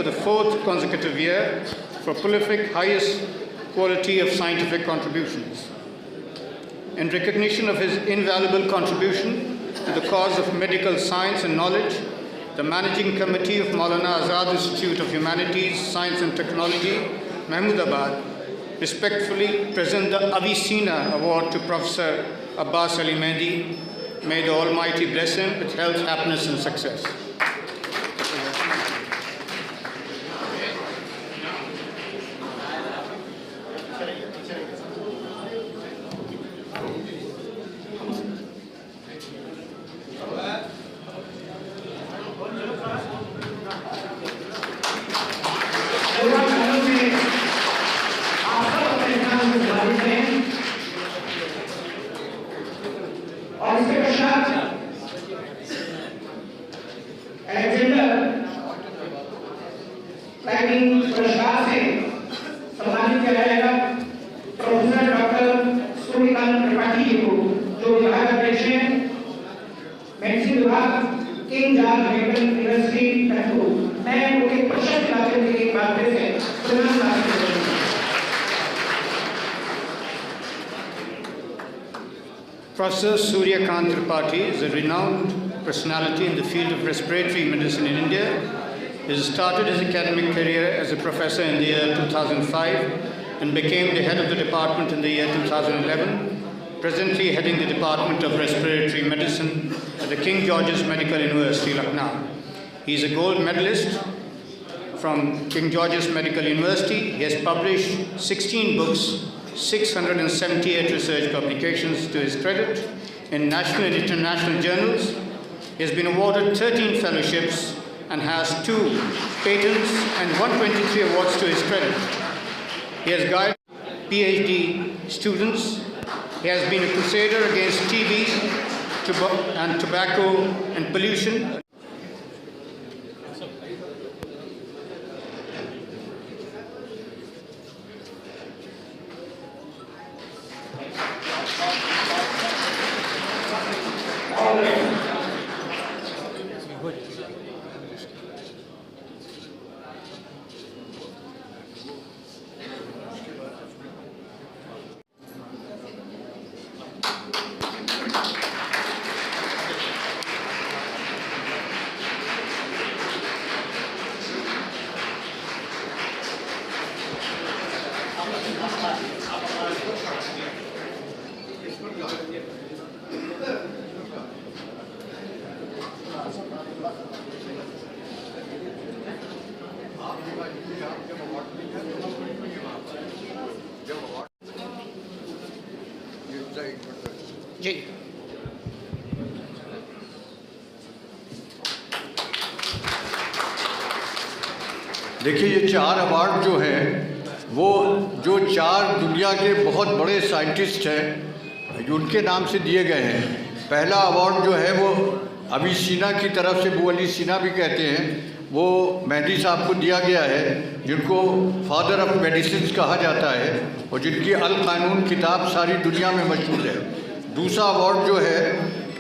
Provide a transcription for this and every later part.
the fourth consecutive year for prolific highest quality of scientific contributions. In recognition of his invaluable contribution to the cause of medical science and knowledge, the Managing Committee of Maulana Azad Institute of Humanities, Science and Technology, Mahmudabad, respectfully present the Avicenna Award to Professor Abbas Ali Mehdi. May the Almighty bless him with health, happiness and success. और इसके पश्चात Alexander platinum पुरस्कार से सम्मानित किया जाएगा professor doctor Suryakant Tripathi ji को, जो विभाग अध्यक्ष हैं मेडिसिन विभाग, king George medical university Lucknow. मैं उनके प्रशस्त लाते हुए एक बार फिर से सलाम करता हूं। Professor Suryakant Tripathi is a renowned personality in the field of respiratory medicine in India. He started his academic career as a professor in the year 2005 and became the head of the department in the year 2011, presently heading the Department of Respiratory Medicine at the King George's Medical University, Lucknow. He is a gold medalist from King George's Medical University. He has published 16 books, 678 research publications to his credit in national and international journals. He has been awarded 13 fellowships and has 2 patents and 123 awards to his credit. He has guided PhD students. He has been a crusader against TB and tobacco and pollution. जी देखिए, ये 4 award जो हैं वो जो 4 दुनिया के बहुत बड़े साइंटिस्ट हैं उनके नाम से दिए गए हैं। पहला अवार्ड जो है वो अविसीना की तरफ से, वो अली सीना भी कहते हैं, वो मेहदी साहब को दिया गया है, जिनको फादर ऑफ मेडिसिन कहा जाता है और जिनकी अल कानून किताब सारी दुनिया में मशहूर है। दूसरा अवार्ड जो है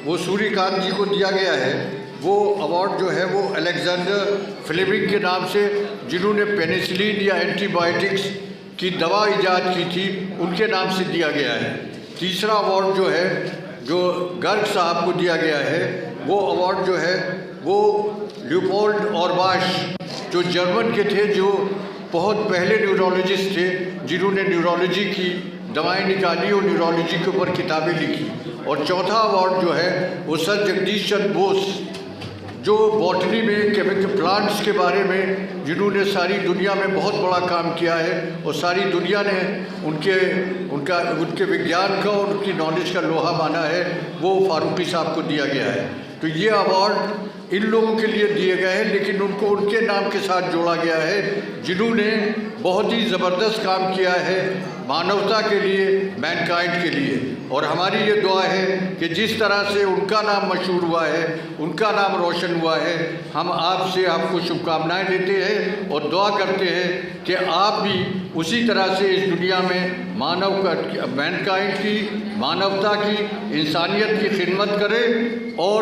वो सूर्यकांत जी को दिया गया है। वो अवार्ड जो है वो अलेक्जेंडर फ्लेमिंग के नाम से, जिन्होंने पेनिसिलिन या एंटीबायोटिक्स की दवा इजाद की थी, उनके नाम से दिया गया है। तीसरा अवार्ड जो है जो गर्ग साहब को दिया गया है, वो अवार्ड जो है वो ल्यूपोल्ड ऑरबाश, जो जर्मन के थे, जो बहुत पहले न्यूरोलॉजिस्ट थे, जिन्होंने न्यूरोलॉजी की दवाएं निकाली और न्यूरोलॉजी के ऊपर किताबें लिखी। और चौथा अवार्ड जो है वो सर जगदीश चंद्र बोस, जो बॉटनी में केमिकल प्लांट्स के बारे में जिन्होंने सारी दुनिया में बहुत बड़ा काम किया है और सारी दुनिया ने उनके विज्ञान का और उनकी नॉलेज का लोहा माना है, वो फारूकी साहब को दिया गया है। तो ये अवार्ड इन लोगों के लिए दिए गए हैं, लेकिन उनको उनके नाम के साथ जोड़ा गया है जिन्होंने बहुत ही ज़बरदस्त काम किया है मानवता के लिए, मैनकाइंड के लिए। और हमारी ये दुआ है कि जिस तरह से उनका नाम मशहूर हुआ है, उनका नाम रोशन हुआ है, हम आपसे आपको शुभकामनाएं देते हैं और दुआ करते हैं कि आप भी उसी तरह से इस दुनिया में मैनकाइंड की, मानवता की, इंसानियत की खिदमत करें और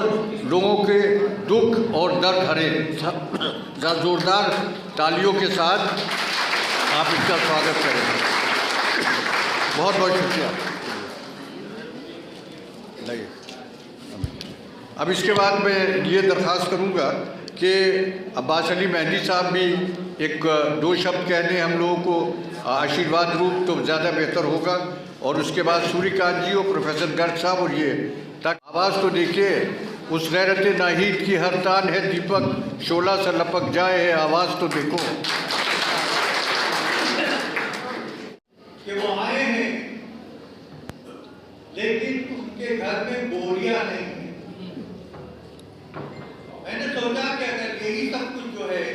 लोगों के दुख और दर्द हरें। ज़ोरदार तालियों के साथ आप इसका स्वागत करें। बहुत बहुत शुक्रिया। लगे अब इसके बाद मैं ये दरख्वास्त करूँगा कि अब्बास अली मेहदी साहब भी एक दो शब्द कह दें हम लोगों को आशीर्वाद रूप, तो ज़्यादा बेहतर होगा। और उसके बाद सूर्यकांत जी और प्रोफेसर गर्ग साहब और ये तक आवाज़ तो देखिए, उस गैरत नाहीद की हर तान है दीपक, शोला सा लपक जाए है आवाज़ तो देखो। कि वो आए हैं लेकिन उनके घर में बोरियां नहीं है। मैंने सोचा कि अगर यही सब कुछ जो है,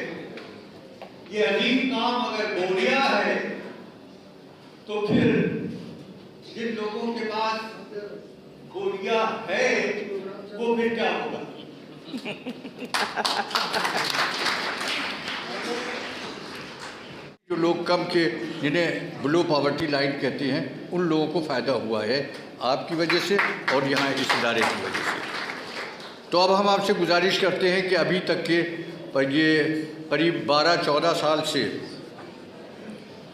ये अजीम काम अगर बोरिया है, तो फिर जिन लोगों के पास बोरिया है वो फिर क्या होगा? जो लोग कम के, जिन्हें बिलो पॉवर्टी लाइन कहते हैं, उन लोगों को फ़ायदा हुआ है आपकी वजह से और यहाँ इस इदारे की वजह से। तो अब हम आपसे गुजारिश करते हैं कि अभी तक के ये करीब 12-14 साल से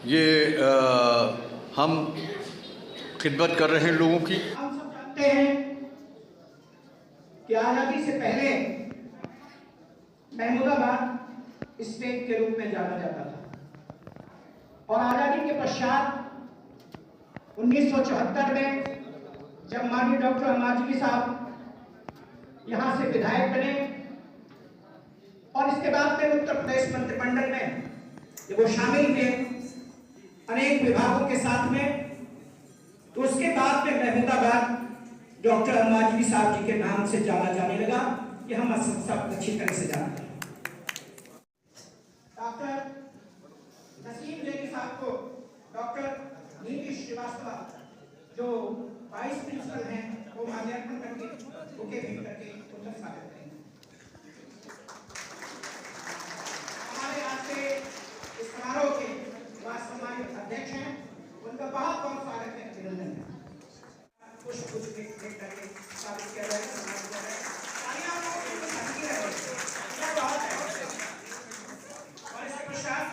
ये हम खिदमत कर रहे हैं लोगों की। हम सब जानते हैं कि आज़ादी से पहले महमूदाबाद स्टेट के रूप में जाना जाता था और आज़ादी के पश्चात 1974 में जब माननीय डॉक्टर अम्माजी साहब यहाँ से विधायक बने और इसके बाद में उत्तर प्रदेश मंत्रिमंडल में जब वो शामिल हुए अनेक विभागों के साथ में, तो उसके बाद में महमूदाबाद डॉक्टर अम्माजी साहब जी के नाम से जाना जाने लगा। ये हम सब अच्छी तरह से जानते हैं। डॉक्टर नसीम जैदी साहब को डॉक्टर नीति श्रीवास्तव जो वाइस प्रिंसिपल हैं वो माल्यार्पण करके बुके भेंट करके उनका स्वागत करेंगे। हमारे आज के इस समारोह के सम्मानित अध्यक्ष हैं, उनका बहुत बहुत स्वागत है, अभिनंदन है। कुछ भेंट करके स्वागत किया जाएगा, सम्मान किया जाएगा। और इसके पश्चात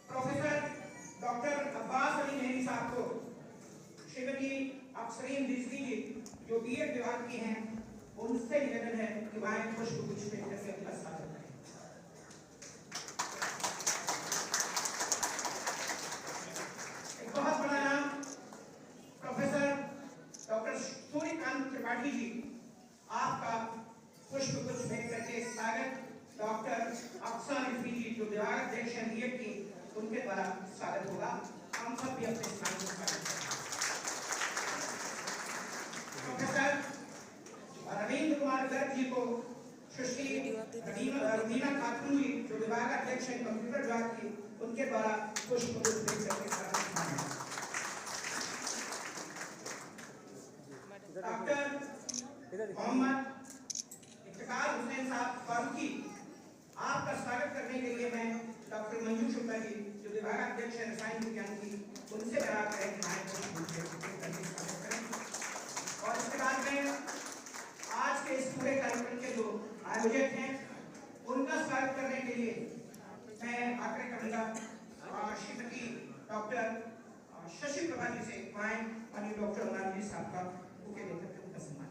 प्रोफेसर डॉक्टर अब्बास अली मेहदी साहब को श्रीमती अफसरीन रिजवी जी जो बीएड विभाग की हैं, उनसे निवेदन है कि वह पुष्प गुच्छ भेंट करके अपना स्वागत करें। एक बहुत बड़ा नाम प्रोफेसर डॉक्टर सूर्यकांत त्रिपाठी जी, आपका पुष्प गुच्छ भेंट करके स्वागत डॉक्टर अफसर रिजवी जी जो विभाग अध्यक्ष हैं बीएड की, उनके द्वारा स्वागत होगा। हम सब भी अपने स्थान पर स्वागत करें। प्रोफेसर रविंद्र कुमार गर्ग जी को सुश्री रीना खातून जी जो विभाग अध्यक्ष हैं कंप्यूटर विभाग की, उनके द्वारा पुष्प गुच्छ भेंट करके स्वागत करें। डॉक्टर मोहम्मद इफ्तिकार हुसैन साहब फारूकी, आपका स्वागत करने के लिए मैं डॉक्टर मंजू शुक्ला जी जो विभाग अध्यक्ष है रसायन विज्ञान की, उनसे बराबर करें कि हमारे स्वागत करें। और इसके बाद में आज के इस पूरे कार्यक्रम के जो आयोजक हैं, उनका स्वागत करने के लिए मैं आग्रह करूंगा श्रीमती डॉक्टर शशि प्रभा जी से माननीय डॉक्टर अम्माजी साहब का बुके देकर के उनका सम्मान।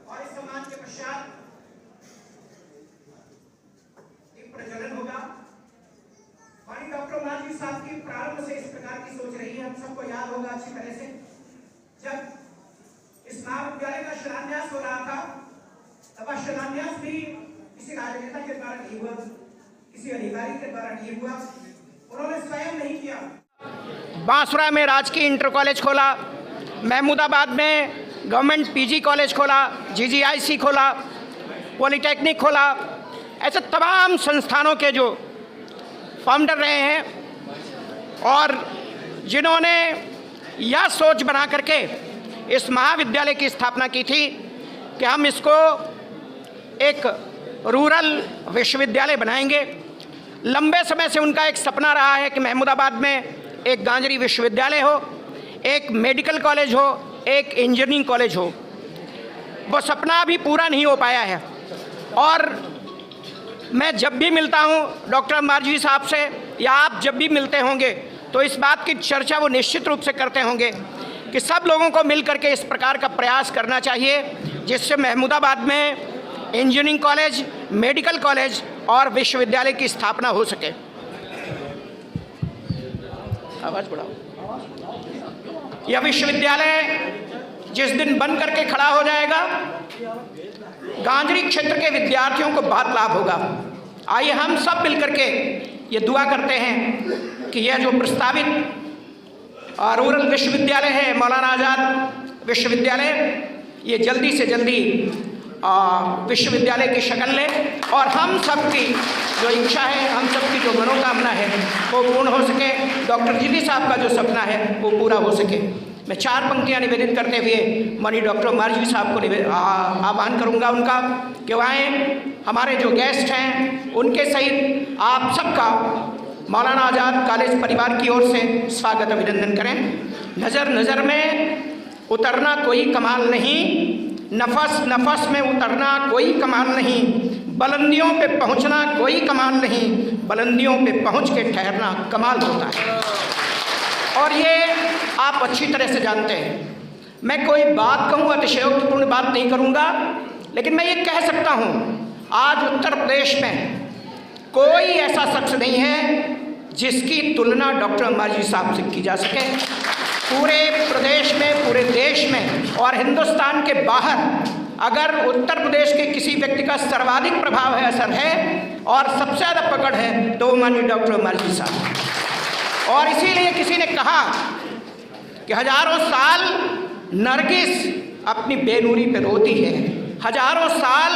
और इस सम्मान के पश्चात एक प्रज्वलन होगा। माननीय डॉक्टर अम्माजी साहब की प्रारंभ से इस प्रकार की सोच रही है, हम सबको याद होगा अच्छी तरह से, जब इस महाविद्यालय का शिलान्यास हो रहा था, तब शिलान्यास भी किसी राजनेता के द्वारा नहीं हुआ, किसी अधिकारी के द्वारा नहीं हुआ, उन्होंने स्वयं नहीं किया। बांसुरा में राजकीय इंटर कॉलेज खोला, महमूदाबाद में गवर्नमेंट पीजी कॉलेज खोला, जीजीआईसी खोला, पॉलिटेक्निक खोला, ऐसे तमाम संस्थानों के जो फाउंडर रहे हैं और जिन्होंने यह सोच बना करके इस महाविद्यालय की स्थापना की थी कि हम इसको एक रूरल विश्वविद्यालय बनाएंगे। लंबे समय से उनका एक सपना रहा है कि महमूदाबाद में एक गांजरी विश्वविद्यालय हो, एक मेडिकल कॉलेज हो, एक इंजीनियरिंग कॉलेज हो, वो सपना अभी पूरा नहीं हो पाया है। और मैं जब भी मिलता हूँ डॉक्टर मारजी साहब से, या आप जब भी मिलते होंगे, तो इस बात की चर्चा वो निश्चित रूप से करते होंगे कि सब लोगों को मिल करके इस प्रकार का प्रयास करना चाहिए जिससे महमूदाबाद में इंजीनियरिंग कॉलेज, मेडिकल कॉलेज और विश्वविद्यालय की स्थापना हो सके। आवाज़ बढ़ाओ। यह विश्वविद्यालय जिस दिन बन करके खड़ा हो जाएगा, गांजरी क्षेत्र के विद्यार्थियों को बहुत लाभ होगा। आइए हम सब मिलकर के ये दुआ करते हैं कि यह जो प्रस्तावित रूरल विश्वविद्यालय है, मौलाना आज़ाद विश्वविद्यालय, ये जल्दी से जल्दी विश्वविद्यालय की शक्ल ले और हम सबकी जो इच्छा है, हम सबकी जो मनोकामना है वो पूर्ण हो सके, डॉक्टर जीती साहब का जो सपना है वो पूरा हो सके। मैं 4 पंक्तियाँ निवेदित करते हुए माननीय डॉक्टर मारजी साहब को आह्वान करूँगा उनका कि वह आएँ, हमारे जो गेस्ट हैं उनके सहित आप सबका मौलाना आज़ाद कॉलेज परिवार की ओर से स्वागत अभिनंदन करें। नज़र नज़र में उतरना कोई कमाल नहीं, नफस नफस में उतरना कोई कमाल नहीं, बुलंदियों पे पहुंचना कोई कमाल नहीं, बुलंदियों पे पहुंच के ठहरना कमाल होता है। और ये आप अच्छी तरह से जानते हैं। मैं कोई बात कहूँ, अतिशयोक्तिपूर्ण बात नहीं करूँगा, लेकिन मैं ये कह सकता हूँ आज उत्तर प्रदेश में कोई ऐसा शख्स नहीं है जिसकी तुलना डॉक्टर मारजी साहब से की जा सके। पूरे प्रदेश में, पूरे देश में और हिंदुस्तान के बाहर अगर उत्तर प्रदेश के किसी व्यक्ति का सर्वाधिक प्रभाव है, असर है और सबसे ज़्यादा पकड़ है तो माननीय डॉक्टर मारजी साहब। और इसीलिए किसी ने कहा कि हजारों साल नरगिस अपनी बेनूरी पे रोती है, हजारों साल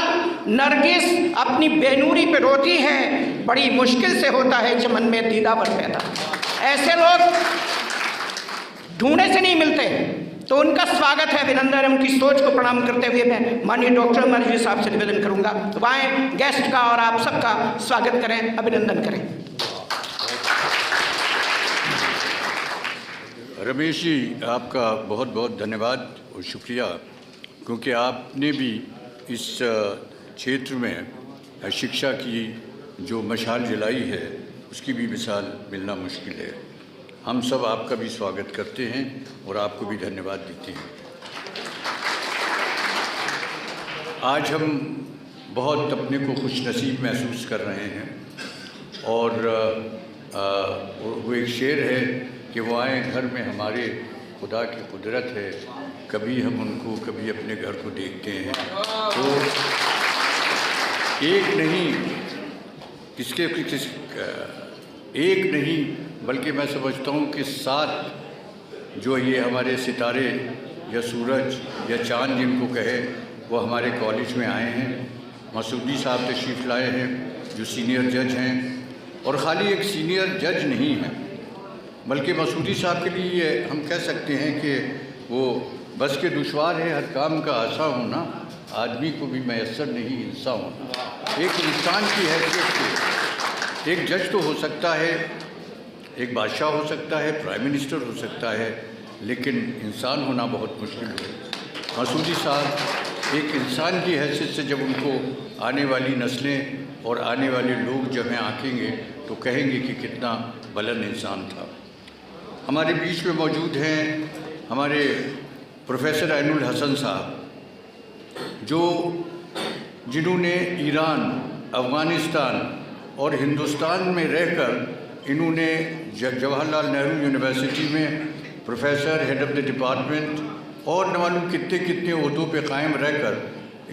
नरगिस अपनी बेनूरी पे रोती है, बड़ी मुश्किल से होता है चमन में दीदावर पैदा। ऐसे लोग ढूंढे से नहीं मिलते, तो उनका स्वागत है, अभिनंदन है। उनकी सोच को प्रणाम करते हुए मैं माननीय डॉक्टर मारजी साहब से निवेदन करूंगा तो आए गेस्ट का और आप सबका स्वागत करें, अभिनंदन करें। रमेश जी, आपका बहुत बहुत धन्यवाद और शुक्रिया, क्योंकि आपने भी इस क्षेत्र में शिक्षा की जो मशाल जलाई है उसकी भी मिसाल मिलना मुश्किल है। हम सब आपका भी स्वागत करते हैं और आपको भी धन्यवाद देते हैं। आज हम बहुत अपने को खुशनसीब महसूस कर रहे हैं और वो एक शेर है कि वो आए घर में हमारे, खुदा की कुदरत है, कभी हम उनको कभी अपने घर को देखते हैं। तो एक नहीं एक नहीं बल्कि मैं समझता हूँ कि 7 जो ये हमारे सितारे या सूरज या चाँद जिनको कहे, वो हमारे कॉलेज में आए हैं। मसूदी साहब तशरीफ़ लाए हैं जो सीनियर जज हैं, और ख़ाली एक सीनियर जज नहीं है बल्कि मसूदी साहब के लिए हम कह सकते हैं कि वो बस के दुश्वार है हर काम का आसा होना, आदमी को भी मैसर नहीं इंसान होना। एक इंसान की हैसियत से एक जज तो हो सकता है, एक बादशाह हो सकता है, प्राइम मिनिस्टर हो सकता है, लेकिन इंसान होना बहुत मुश्किल है। मसूदी साहब एक इंसान की हैसियत से जब उनको आने वाली नस्लें और आने वाले लोग जब हैं आंकेंगे तो कहेंगे कि कितना बुलंद इंसान था। हमारे बीच में मौजूद हैं हमारे प्रोफेसर ऐनुल हसन साहब, जिन्होंने ईरान, अफ़गानिस्तान और हिंदुस्तान में रहकर इन्होंने जवाहरलाल नेहरू यूनिवर्सिटी में professor, head of the department और न मालूम कितने कितने ओहदों पे कायम रहकर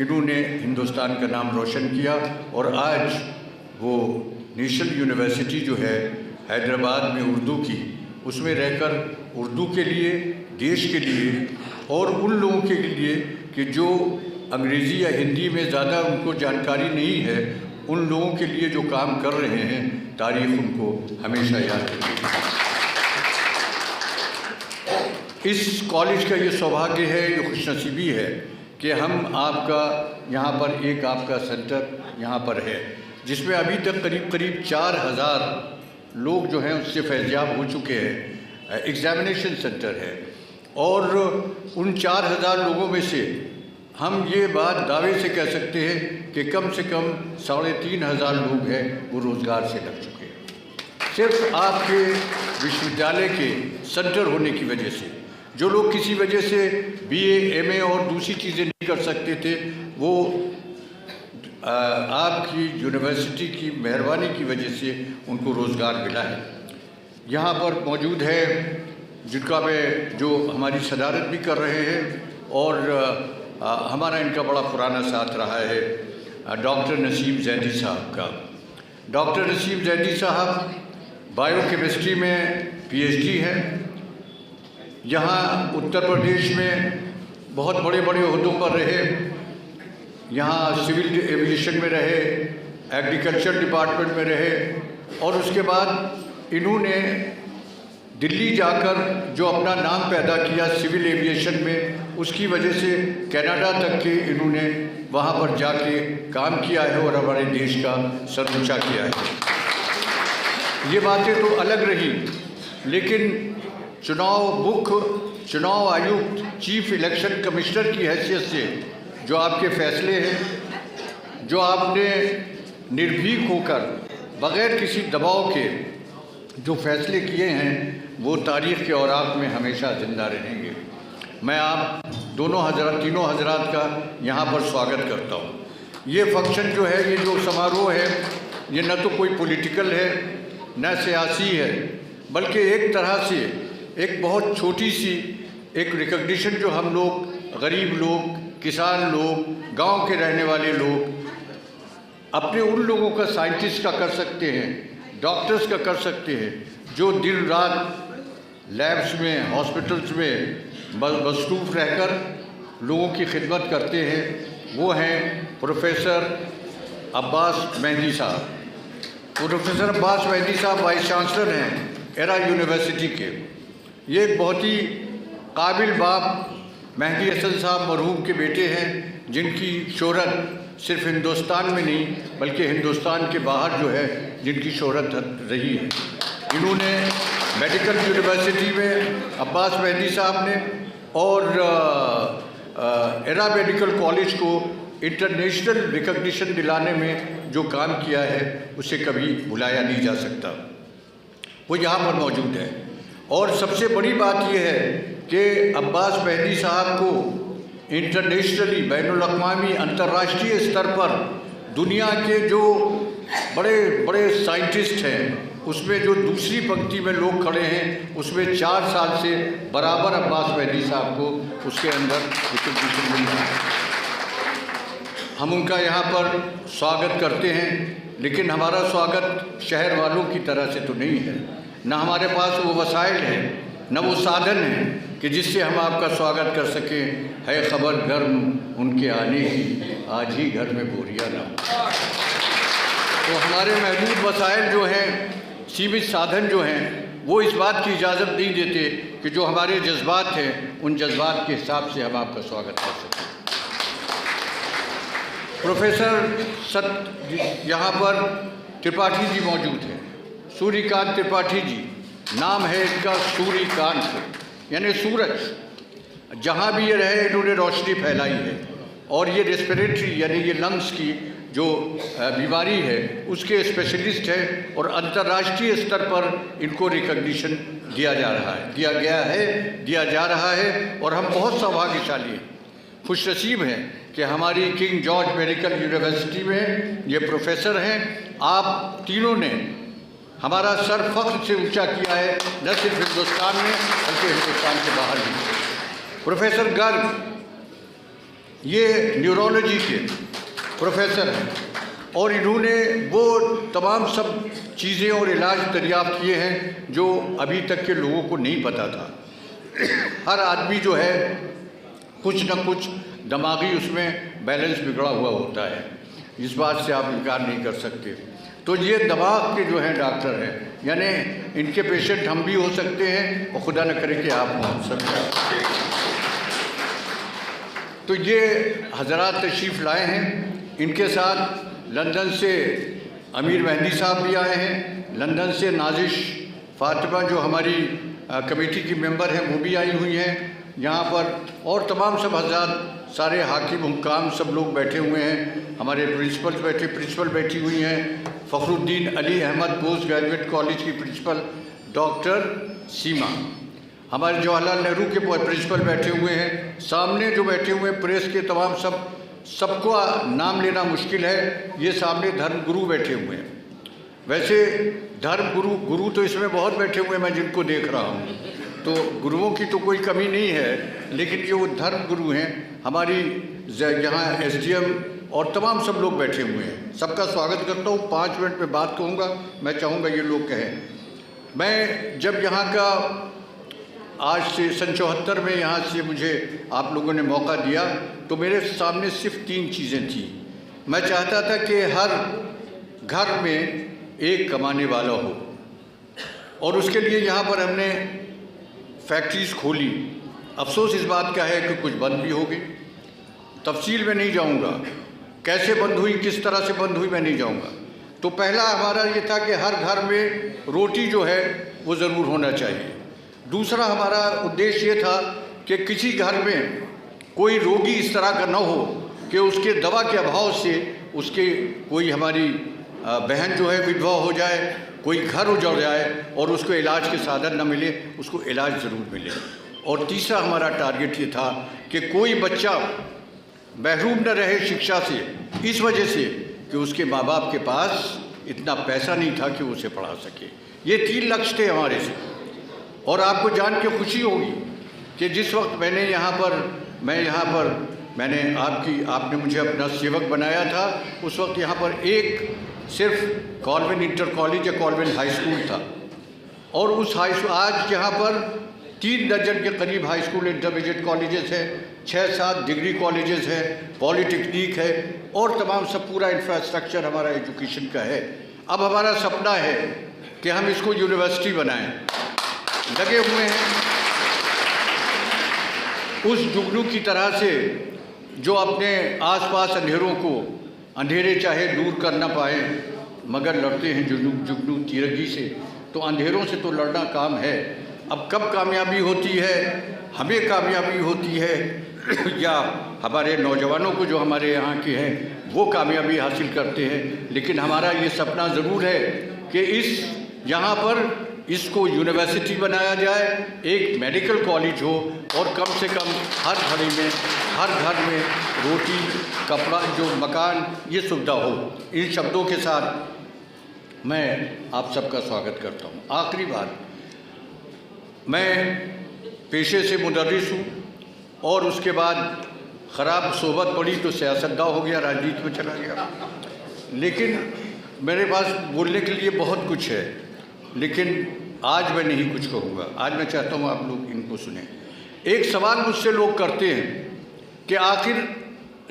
इन्होंने हिंदुस्तान का नाम रोशन किया। और आज वो नेशनल यूनिवर्सिटी जो है हैदराबाद में उर्दू की, उसमें रहकर उर्दू के लिए, देश के लिए और उन लोगों के लिए कि जो अंग्रेज़ी या हिंदी में ज़्यादा उनको जानकारी नहीं है, उन लोगों के लिए जो काम कर रहे हैं, तारीख़ उनको हमेशा याद रखेगी। इस कॉलेज का ये सौभाग्य है, ये खुशनसीबी है कि हम आपका यहाँ पर एक आपका सेंटर यहाँ पर है, जिसमें अभी तक करीब 4000 लोग जो हैं उससे फैज़याब हो चुके हैं। एग्ज़ामिनेशन सेंटर है। और उन 4000 लोगों में से हम ये बात दावे से कह सकते हैं कि कम से कम 3500 लोग हैं वो रोज़गार से लग चुके हैं, सिर्फ आपके विश्वविद्यालय के सेंटर होने की वजह से। जो लोग किसी वजह से BA, MA और दूसरी चीज़ें नहीं कर सकते थे, वो आपकी यूनिवर्सिटी की मेहरबानी की वजह से उनको रोज़गार मिला है। यहाँ पर मौजूद है जिनका जो हमारी सदारत भी कर रहे हैं, और हमारा इनका बड़ा पुराना साथ रहा है डॉक्टर नसीम जैदी साहब का। डॉक्टर नसीम जैदी साहब बायोकेमिस्ट्री में PhD हैं। यहाँ उत्तर प्रदेश में बहुत बड़े बड़े ओहदों पर रहे। यहाँ सिविल एविएशन में रहे, एग्रीकल्चर डिपार्टमेंट में रहे, और उसके बाद इन्होंने दिल्ली जाकर जो अपना नाम पैदा किया सिविल एविएशन में, उसकी वजह से कनाडा तक के इन्होंने वहाँ पर जाके काम किया है और हमारे देश का सर ऊँचा किया है। ये बातें तो अलग रही, लेकिन चुनाव आयुक्त, चीफ इलेक्शन कमिश्नर की हैसियत से जो आपके फैसले हैं, जो आपने निर्भीक होकर बग़ैर किसी दबाव के जो फैसले किए हैं, वो तारीख़ के औराक में हमेशा ज़िंदा रहेंगे। मैं आप तीनों हज़रात का यहाँ पर स्वागत करता हूँ। ये फंक्शन जो है, ये जो समारोह है, ये न तो कोई पॉलिटिकल है न सियासी है, बल्कि एक तरह से एक बहुत छोटी सी एक रिकग्निशन जो हम लोग गरीब लोग, किसान लोग, गांव के रहने वाले लोग अपने उन लोगों का, साइंटिस्ट का कर सकते हैं, डॉक्टर्स का कर सकते हैं, जो दिन रात लैब्स में, हॉस्पिटल्स में मसरूफ़ रहकर लोगों की खिदमत करते हैं। वो हैं प्रोफेसर अब्बास मेहदी साहब। प्रोफेसर अब्बास मेहदी साहब वाइस चांसलर हैं एरा यूनिवर्सिटी के। ये एक बहुत ही काबिल बाप मेहदी हसन साहब मरहूम के बेटे हैं, जिनकी शोहरत सिर्फ हिंदुस्तान में नहीं बल्कि हिंदुस्तान के बाहर जो है जिनकी शोहरत रही है। इन्होंने मेडिकल यूनिवर्सिटी में अब्बास मेहदी साहब ने और एरा मेडिकल कॉलेज को इंटरनेशनल रिकग्निशन दिलाने में जो काम किया है उसे कभी भुलाया नहीं जा सकता। वो यहाँ पर मौजूद है। और सबसे बड़ी बात यह है कि अब्बास मेहदी साहब को इंटरनेशनली, बैनुल-अक़वामी, अंतर्राष्ट्रीय स्तर पर दुनिया के जो बड़े बड़े साइंटिस्ट हैं उसमें जो दूसरी पंक्ति में लोग खड़े हैं, उसमें 4 साल से बराबर अब्बास मेहदी साहब को उसके अंदर रिकग्निशन मिल रहा है। हम उनका यहाँ पर स्वागत करते हैं, लेकिन हमारा स्वागत शहर वालों की तरह से तो नहीं है। न हमारे पास वो वसाइल हैं, न वो साधन हैं कि जिससे हम आपका स्वागत कर सकें। है खबर गर्म उनके आने की, आज ही घर में बोरियां ना हो। तो हमारे महदूद वसाइल जो हैं, सीमित साधन जो हैं, वो इस बात की इजाज़त नहीं देते कि जो हमारे जज्बात हैं उन जज्बात के हिसाब से हम आपका स्वागत कर सकें। प्रोफेसर यहाँ पर त्रिपाठी जी मौजूद हैं, सूर्यकांत त्रिपाठी जी। नाम है इनका सूर्यकांत, यानी सूरज। जहाँ भी ये रहे इन्होंने रोशनी फैलाई है। और ये रेस्पिरेटरी यानी ये लंग्स की जो बीमारी है उसके स्पेशलिस्ट हैं, और अंतर्राष्ट्रीय स्तर पर इनको रिकग्निशन दिया जा रहा है। और हम बहुत सौभाग्यशाली हैं, खुशनसीब हैं कि हमारी किंग जॉर्ज मेडिकल यूनिवर्सिटी में ये प्रोफेसर हैं। आप तीनों ने हमारा सर फख्र से ऊंचा किया है, न सिर्फ हिंदुस्तान में बल्कि हिंदुस्तान के बाहर भी। प्रोफेसर गर्ग ये न्यूरोलॉजी के प्रोफेसर हैं, और इन्होंने वो तमाम सब चीज़ें और इलाज दरियाफ़्त किए हैं जो अभी तक के लोगों को नहीं पता था। हर आदमी जो है कुछ न कुछ दिमागी उसमें बैलेंस बिगड़ा हुआ होता है, इस बात से आप इनकार नहीं कर सकते। तो ये दिमाग के जो हैं डॉक्टर हैं, यानी इनके पेशेंट हम भी हो सकते हैं और खुदा न करे कि आप हो सकते हैं। तो ये हज़रात तशरीफ़ लाए हैं। इनके साथ लंदन से अमीर मेहदी साहब भी आए हैं, लंदन से नाजिश फ़ातिमा जो हमारी कमेटी की मेंबर हैं वो भी आई हुई हैं यहाँ पर, और तमाम सब हज़रात सारे हाकिम हुक्काम सब लोग बैठे हुए हैं। हमारे प्रिंसिपल बैठी हुई हैं, Fakhruddin Ali Ahmed post graduate college की प्रिंसिपल डॉक्टर सीमा, हमारे जवाहरलाल नेहरू के प्रिंसिपल बैठे हुए हैं, सामने जो बैठे हुए हैं प्रेस के तमाम सबको नाम लेना मुश्किल है, ये सामने धर्मगुरु बैठे हुए हैं। वैसे धर्मगुरु तो इसमें बहुत बैठे हुए हैं, मैं जिनको देख रहा हूँ, तो गुरुओं की तो कोई कमी नहीं है, लेकिन जो धर्मगुरु हैं हमारी यहाँ SDM और तमाम सब लोग बैठे हुए हैं, सबका स्वागत करता हूँ। 5 मिनट में बात कहूँगा, मैं चाहूँगा ये लोग कहें। मैं जब यहाँ का आज से सन 74 में यहाँ से मुझे आप लोगों ने मौका दिया तो मेरे सामने सिर्फ 3 चीज़ें थी। मैं चाहता था कि हर घर में एक कमाने वाला हो, और उसके लिए यहाँ पर हमने फैक्ट्रीज़ खोली। अफसोस इस बात का है कि कुछ बंद भी हो गई, तफसील में नहीं जाऊँगा, कैसे बंद हुई, किस तरह से बंद हुई मैं नहीं जाऊँगा। तो पहला हमारा ये था कि हर घर में रोटी जो है वो ज़रूर होना चाहिए। दूसरा हमारा उद्देश्य ये था कि किसी घर में कोई रोगी इस तरह का न हो कि उसके दवा के अभाव से उसके कोई हमारी बहन जो है विधवा हो जाए, कोई घर उजड़ जाए और उसको इलाज के साधन न मिले, उसको इलाज ज़रूर मिले। और तीसरा हमारा टारगेट ये था कि कोई बच्चा महरूम न रहे शिक्षा से, इस वजह से कि उसके माँ बाप के पास इतना पैसा नहीं था कि वो उसे पढ़ा सके। ये 3 लक्ष्य थे हमारे से। और आपको जान के खुशी होगी कि जिस वक्त मैंने आपने मुझे अपना सेवक बनाया था, उस वक्त यहाँ पर एक सिर्फ कॉलवेन इंटर कॉलेज या कॉलवेन हाई स्कूल था, और उस हाई स्कूल आज यहाँ पर 3 दर्जन के करीब हाई स्कूल इंटरमीडिएट कॉलेजेस हैं, 6-7 डिग्री कॉलेजेस हैं, पॉलिटेक्निक है, और तमाम सब पूरा इंफ्रास्ट्रक्चर हमारा एजुकेशन का है। अब हमारा सपना है कि हम इसको यूनिवर्सिटी बनाएं, लगे हुए हैं उस जुगनू की तरह से जो अपने आसपास अंधेरे चाहे दूर कर ना पाए मगर लड़ते हैं जुगनू तीरगी से। तो अंधेरों से तो लड़ना काम है। अब कब कामयाबी होती है, हमें कामयाबी होती है या हमारे नौजवानों को जो हमारे यहाँ के हैं वो कामयाबी हासिल करते हैं, लेकिन हमारा ये सपना ज़रूर है कि यहाँ पर इसको यूनिवर्सिटी बनाया जाए, एक मेडिकल कॉलेज हो, और कम से कम हर घर में रोटी, कपड़ा, जो मकान, ये सुविधा हो। इन शब्दों के साथ मैं आप सबका स्वागत करता हूँ। आखिरी बात, मैं पेशे से मुदर्रिस हूँ और उसके बाद ख़राब सोबत पड़ी तो सियासतदान हो गया, राजनीति में चला गया। लेकिन मेरे पास बोलने के लिए बहुत कुछ है, लेकिन आज मैं नहीं कुछ कहूँगा। आज मैं चाहता हूँ आप लोग इनको सुने। एक सवाल मुझसे लोग करते हैं कि आखिर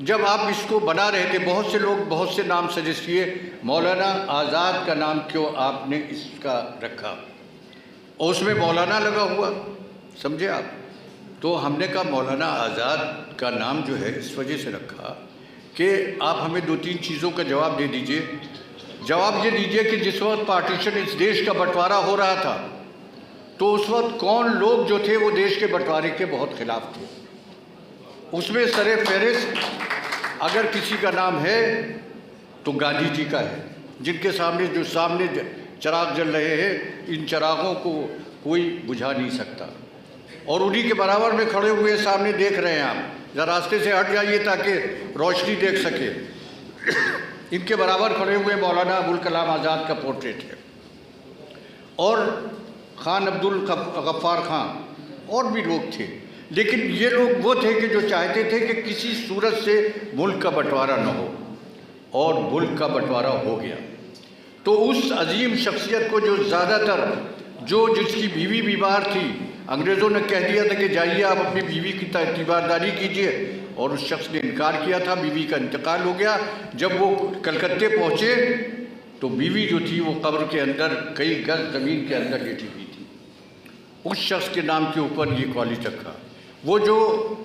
जब आप इसको बना रहे थे, बहुत से लोग बहुत से नाम सजेस्ट किए, मौलाना आज़ाद का नाम क्यों आपने इसका रखा, और उसमें मौलाना लगा हुआ, समझे आप? तो हमने कहा मौलाना आज़ाद का नाम जो है इस वजह से रखा कि आप हमें 2-3 चीज़ों का जवाब दे दीजिए। जवाब ये दीजिए कि जिस वक्त पार्टीशन इस देश का बंटवारा हो रहा था तो उस वक्त कौन लोग जो थे वो देश के बंटवारे के बहुत खिलाफ थे। उसमें सरे फहरिस्त अगर किसी का नाम है तो गांधी जी का है, जिनके सामने चिराग जल रहे हैं, इन चिरागों को कोई बुझा नहीं सकता, और उन्हीं के बराबर में खड़े हुए सामने देख रहे हैं आप। जरा रास्ते से हट जाइए ताकि रोशनी देख सके। इनके बराबर खड़े हुए मौलाना अबुल कलाम आज़ाद का पोर्ट्रेट है, और खान अब्दुल गफ्फार खान और भी लोग थे। लेकिन ये लोग वो थे कि जो चाहते थे कि किसी सूरत से मुल्क का बंटवारा न हो, और मुल्क का बंटवारा हो गया। तो उस अजीम शख्सियत को जो ज़्यादातर जिसकी बीवी बीमार थी, अंग्रेज़ों ने कह दिया था कि जाइए आप अपनी बीवी की तीमारदारी कीजिए, और उस शख्स ने इनकार किया था। बीवी का इंतकाल हो गया। जब वो कलकत्ते पहुँचे तो बीवी जो थी वो कब्र के अंदर कई गज ज़मीन के अंदर लेटी हुई थी। उस शख्स के नाम के ऊपर ये कॉलेज रखा। वो जो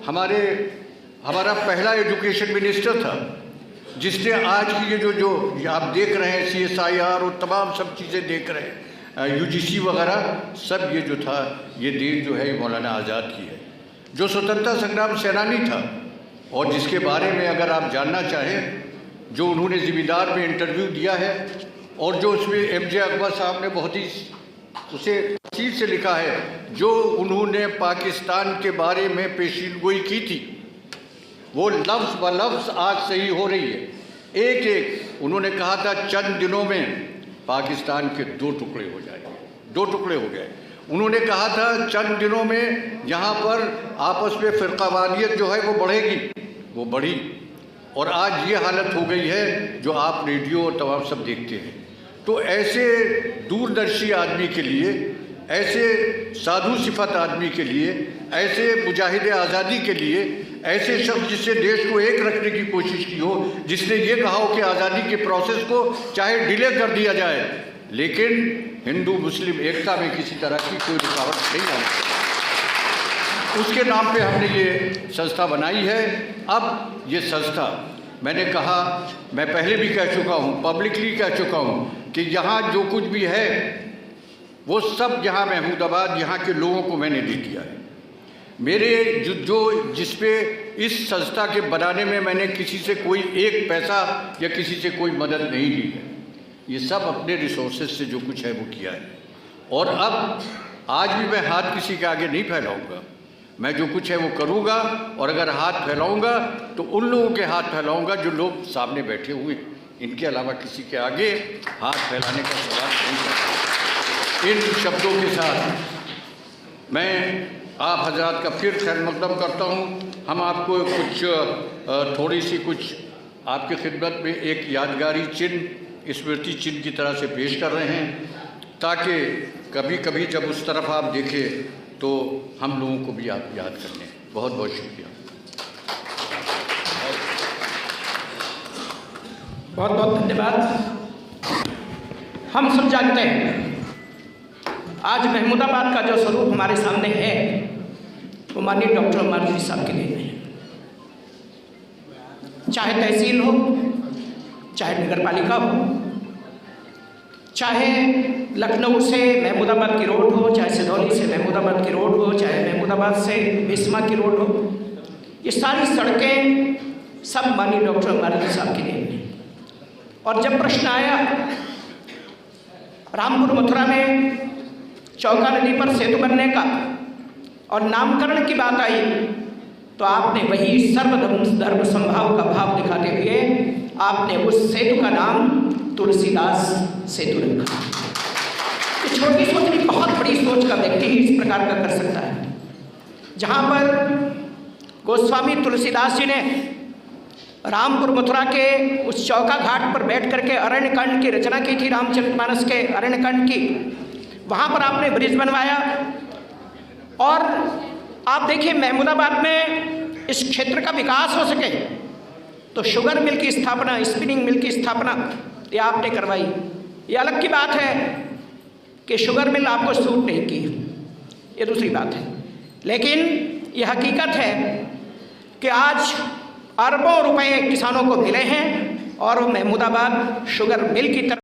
हमारा पहला एजुकेशन मिनिस्टर था, जिसने आज की ये जो आप देख रहे हैं CSIR और तमाम सब चीज़ें देख रहे हैं, UGC वगैरह सब ये जो था, ये देश जो है ये मौलाना आज़ाद की है, जो स्वतंत्रता संग्राम सेनानी था और जिसके बारे में अगर आप जानना चाहें, जो उन्होंने ज़िम्मेदार में इंटरव्यू दिया है और जो उसमें MJ अकबर साहब ने बहुत ही उसे तफसील से लिखा है, जो उन्होंने पाकिस्तान के बारे में पेशीनगोई की थी, वो लफ्ज़ ब लफ्ज़ आज सही हो रही है। एक एक उन्होंने कहा था चंद दिनों में पाकिस्तान के 2 टुकड़े हो जाएंगे, 2 टुकड़े हो गए। उन्होंने कहा था चंद दिनों में यहाँ पर आपस में फ़िरक़ावानियत जो है वो बढ़ेगी, वो बढ़ी और आज ये हालत हो गई है जो आप रेडियो और तमाम सब देखते हैं। तो ऐसे दूरदर्शी आदमी के लिए, ऐसे साधु सिफत आदमी के लिए, ऐसे मुजाहिद आज़ादी के लिए, ऐसे शख्स जिससे देश को एक रखने की कोशिश की हो, जिसने ये कहा हो कि आज़ादी के प्रोसेस को चाहे डिले कर दिया जाए लेकिन हिंदू मुस्लिम एकता में किसी तरह की कोई रुकावट नहीं आनी चाहिए, उसके नाम पे हमने ये संस्था बनाई है। अब ये संस्था, मैंने कहा, मैं पहले भी कह चुका हूँ, पब्लिकली कह चुका हूँ कि यहाँ जो कुछ भी है वो सब यहाँ महमूदाबाद यहाँ के लोगों को मैंने दे दिया है। मेरे जिस पे इस संस्था के बनाने में मैंने किसी से कोई एक पैसा या किसी से कोई मदद नहीं ली है, ये सब अपने रिसोर्सेज से जो कुछ है वो किया है। और अब आज भी मैं हाथ किसी के आगे नहीं फैलाऊंगा, मैं जो कुछ है वो करूंगा और अगर हाथ फैलाऊंगा तो उन लोगों के हाथ फैलाऊंगा जो लोग सामने बैठे हुए, इनके अलावा किसी के आगे हाथ फैलाने का सवाल नहीं करता। इन शब्दों के साथ मैं आप हजरात का फिर खैर मकदम करता हूँ। हम आपको कुछ थोड़ी सी कुछ आपकी खिदमत में एक यादगारी चिन्ह, स्मृति चिन्ह की तरह से पेश कर रहे हैं, ताकि कभी कभी जब उस तरफ आप देखें तो हम लोगों को भी आप याद कर लें। बहुत बहुत शुक्रिया। बहुत बहुत धन्यवाद। हम सब जानते हैं आज महमूदाबाद का जो स्वरूप हमारे सामने है वो माननीय डॉक्टर मालवी साहब के देन है। चाहे तहसील हो, चाहे नगर पालिका हो, चाहे लखनऊ से महमूदाबाद की रोड हो, चाहे सिधौली से महमूदाबाद की रोड हो, चाहे महमूदाबाद से बिस्मा की रोड हो, ये सारी सड़कें सब माननीय डॉक्टर मालवी साहब की देन है। और जब प्रश्न आया रामपुर मथुरा में चौका नदी पर सेतु बनने का और नामकरण की बात आई तो आपने वही सर्वधर्म समभाव का भाव दिखाते हुए आपने उस सेतु का नाम तुलसीदास सेतु रखा। ये छोटी सोच नहीं, बहुत बड़ी सोच का व्यक्ति ही इस प्रकार का कर सकता है। जहाँ पर गोस्वामी तुलसीदास जी ने रामपुर मथुरा के उस चौका घाट पर बैठ करके अरण्यकांड की रचना की थी, रामचरितमानस के अरण्यकांड की, वहाँ पर आपने ब्रिज बनवाया। और आप देखिए महमूदाबाद में इस क्षेत्र का विकास हो सके तो शुगर मिल की स्थापना, स्पिनिंग मिल की स्थापना ये आपने करवाई। ये अलग की बात है कि शुगर मिल आपको सूट नहीं की, ये दूसरी बात है, लेकिन ये हकीकत है कि आज अरबों रुपए किसानों को मिले हैं और वो महमूदाबाद शुगर मिल की तरफ